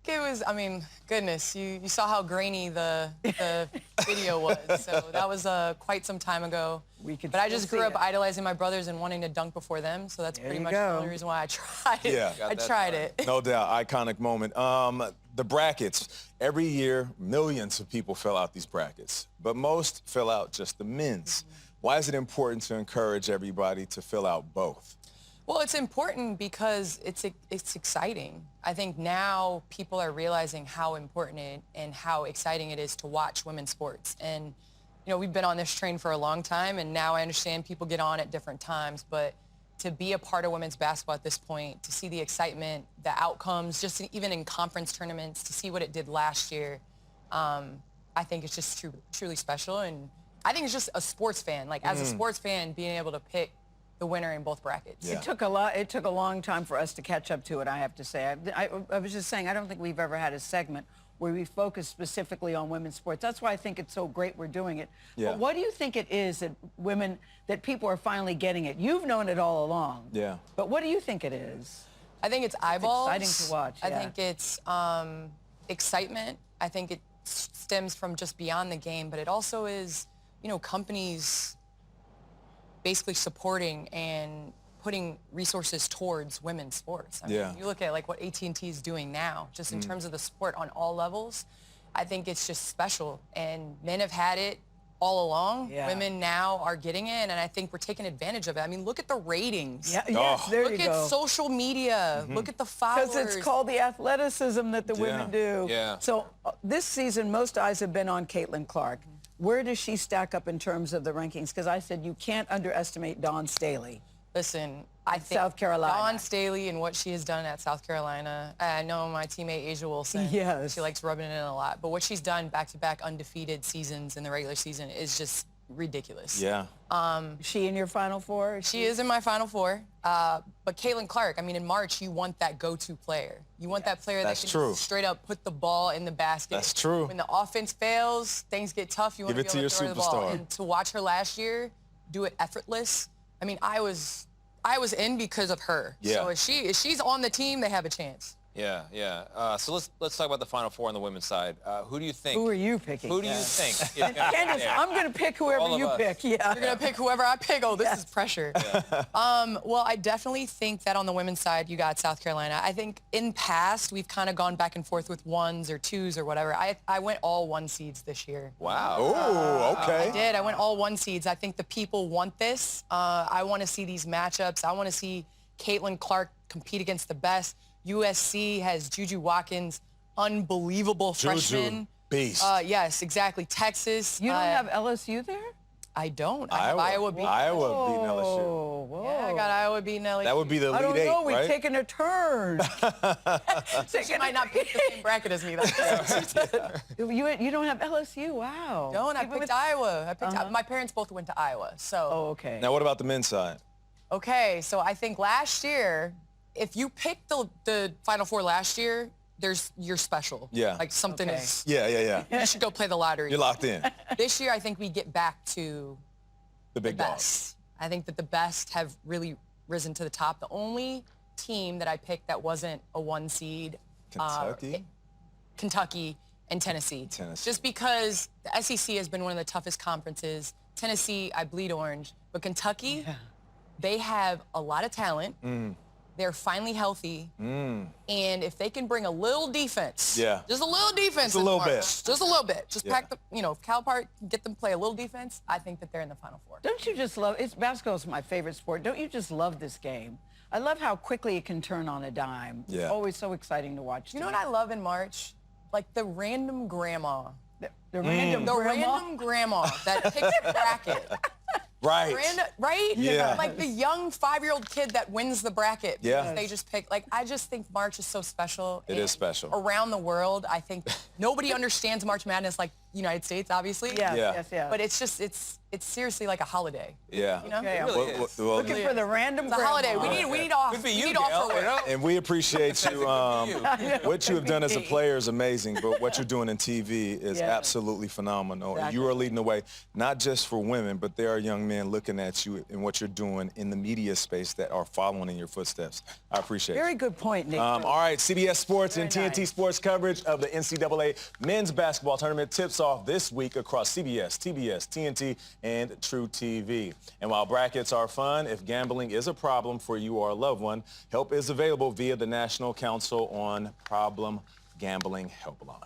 It was, I mean, goodness, you saw how grainy the video was. So that was quite some time ago. But I just grew up idolizing my brothers and wanting to dunk before them. So that's pretty much the only reason why I tried it. Yeah, I tried it. No doubt, iconic moment. The brackets. Every year, millions of people fill out these brackets, but most fill out just the men's. Why is it important to encourage everybody to fill out both? Well, it's important because it's exciting. I think now people are realizing how important and how exciting it is to watch women's sports. And, you know, we've been on this train for a long time, and now I understand people get on at different times. But to be a part of women's basketball at this point, to see the excitement, the outcomes, just even in conference tournaments, to see what it did last year, I think it's just truly special. And I think it's just a sports fan. Like, as a sports fan, being able to pick the winner in both brackets. Yeah. It took a long time for us to catch up to it, I have to say. I was just saying, I don't think we've ever had a segment where we focus specifically on women's sports. That's why I think it's so great we're doing it. Yeah. But what do you think it is that people are finally getting it? You've known it all along. Yeah. But what do you think it is? I think it's eyeballs. It's exciting to watch. I think it's excitement. I think it stems from just beyond the game, but it also is, you know, companies basically supporting and putting resources towards women's sports. I mean, you look at like what AT&T is doing now, just in terms of the sport on all levels. I think it's just special, and men have had it all along. Yeah. Women now are getting it, and I think we're taking advantage of it. I mean, look at the ratings. Yeah, yes, there you go. Look at social media. Look at the followers. Because it's called the athleticism that the women do. Yeah. So this season, most eyes have been on Caitlin Clark. Where does she stack up in terms of the rankings? Because I said you can't underestimate Dawn Staley. Listen, I think South Carolina. Dawn Staley and what she has done at South Carolina. I know my teammate Asia Wilson. Yes. She likes rubbing it in a lot. But what she's done back-to-back undefeated seasons in the regular season is just ridiculous. Yeah. Is she in your Final Four? She is in my Final Four. But Caitlin Clark, I mean, in March, you want that go-to player. You want that player that can just straight up put the ball in the basket. That's true. When the offense fails, things get tough, you want to be able to throw the ball. And to watch her last year do it effortless, I mean, I was in because of her. Yeah. So if she's on the team, they have a chance. Yeah, yeah. So let's talk about the Final Four on the women's side. Who do you think? Who are you picking? Who do you think? Candace, I'm going to pick whoever you pick. Yeah. You're going to pick whoever I pick. Oh, this is pressure. Yeah. Well, I definitely think that on the women's side, you got South Carolina. I think in past, we've kind of gone back and forth with ones or twos or whatever. I went all one seeds this year. Wow. Oh, okay. I did. I went all one seeds. I think the people want this. I want to see these matchups. I want to see Caitlin Clark compete against the best. USC has Juju Watkins, unbelievable freshman. Beast. Yes, exactly. Texas. You don't have LSU there? I don't. I have Iowa beating Iowa beating LSU. Whoa. Yeah, I got Iowa beating LSU. That would be the Elite I don't Eight, know. We've right? taken a turn. She might not pick the same bracket as me. That's what she said. You don't have LSU? Wow. Don't. I picked Iowa. My parents both went to Iowa. So. Oh, okay. Now, what about the men's side? Okay, so I think last year, if you picked the Final Four last year, you're special. Yeah. Like something is. Yeah. You should go play the lottery. You're locked in. This year, I think we get back to The big dogs. best. I think that the best have really risen to the top. The only team that I picked that wasn't a one seed, Kentucky and Tennessee. Just because the SEC has been one of the toughest conferences. Tennessee, I bleed orange, but Kentucky, they have a lot of talent. They're finally healthy. And if they can bring a little defense, just a little defense, just a little bit. Just a little bit. Just pack the, if Calipari can get them to play a little defense, I think that they're in the Final Four. Don't you just love, basketball is my favorite sport. Don't you just love this game? I love how quickly it can turn on a dime. Yeah. It's always so exciting to watch. You know what I love in March? Like the random grandma. The random grandma that picks a bracket. Right. Right? Yeah. Like the young 5-year-old kid that wins the bracket. Yeah. Because they just pick. Like, I just think March is so special. It is special. Around the world, I think nobody understands March Madness like United States, obviously. Yes, Yeah. yes, yes. But it's just, it's seriously like a holiday. Yeah. You know? Okay, It really is. looking for the random It's a holiday. We need off. Could be We you, need off Gail, for you work. know? And we appreciate you. What you have done as a player is amazing, but what you're doing in TV is Yes. absolutely phenomenal. And Exactly. you are leading the way, not just for women, but there are young men looking at you and what you're doing in the media space that are following in your footsteps. I appreciate Very you. good point, Nick. All right, CBS Sports and Very TNT nice. Sports coverage of the NCAA Men's Basketball Tournament tips off this week across CBS, TBS, TNT, and True TV. And while brackets are fun, if gambling is a problem for you or a loved one, help is available via the National Council on Problem Gambling Helpline.